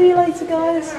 See you later, guys.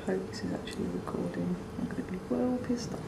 I hope this is actually recording. I'm going to be well pissed off.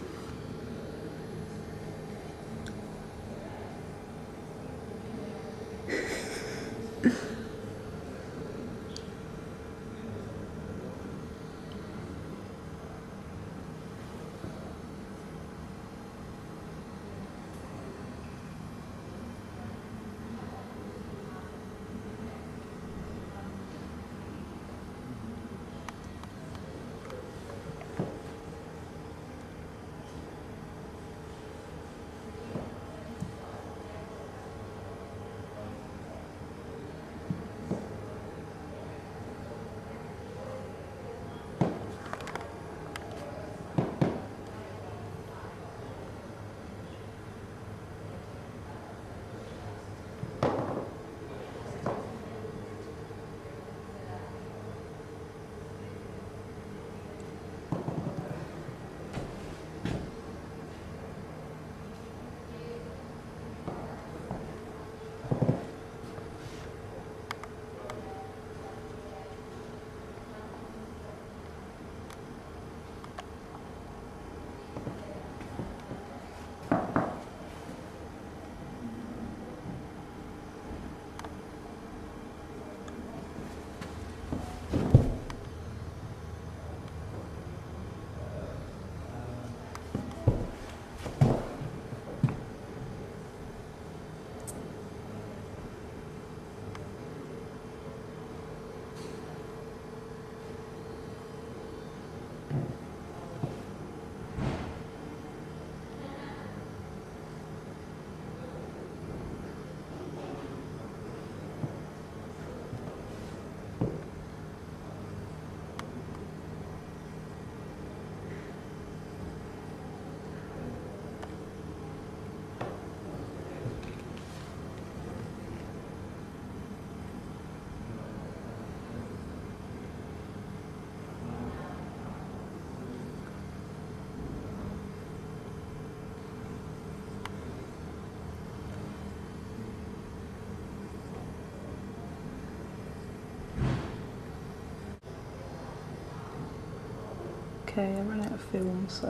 Okay, I ran out of film, so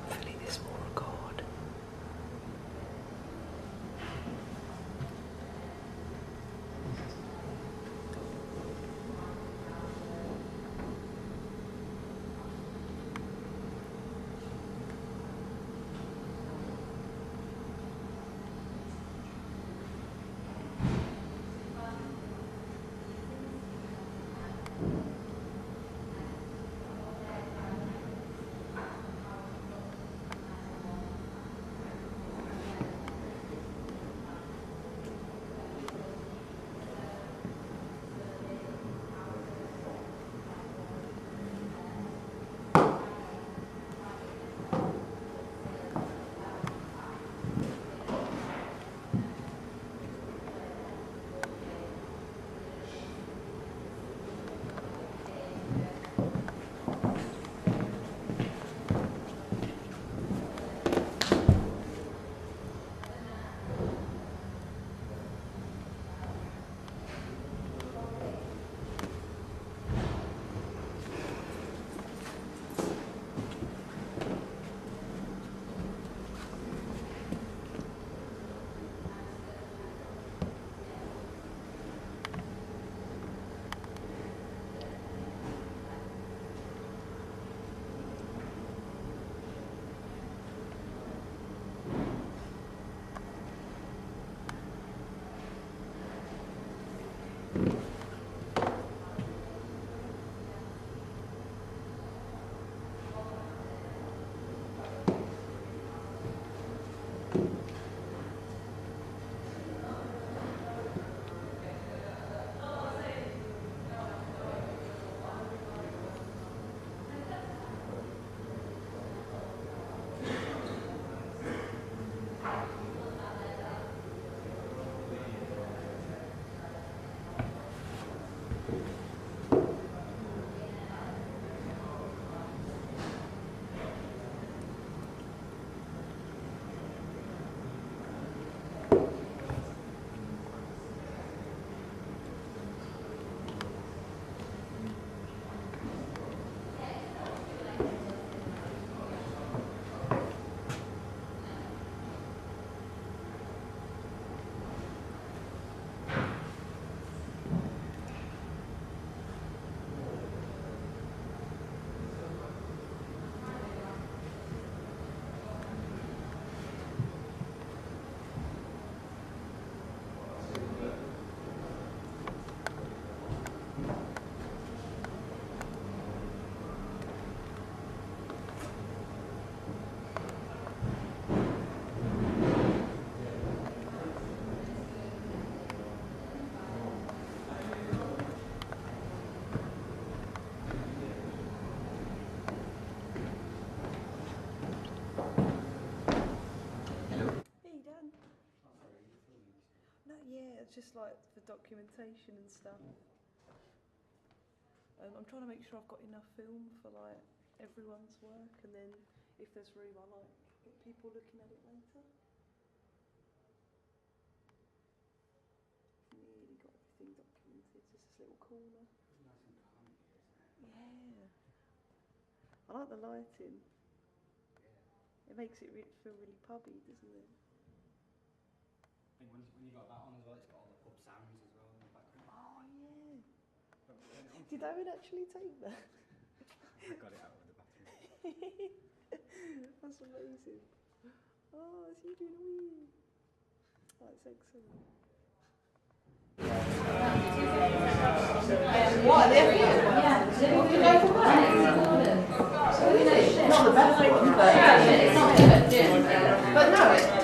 hopefully this will record. Just like for documentation and stuff. I'm trying to make sure I've got enough film for like everyone's work, and then if there's room, I like get people looking at it later. Nearly got everything documented. Just this little corner. Nice and calm here, isn't it? Yeah. I like the lighting. Yeah. It makes it feel really pubby, doesn't it? I think when you got that on as well, it's got all the pub sounds as well in the background. Oh yeah. But Did Owen actually take that? I got it out of the bathroom. That's amazing. Oh, it's you doing a wee. That's excellent. What? Yeah. Not the best one, but it's not good. But no,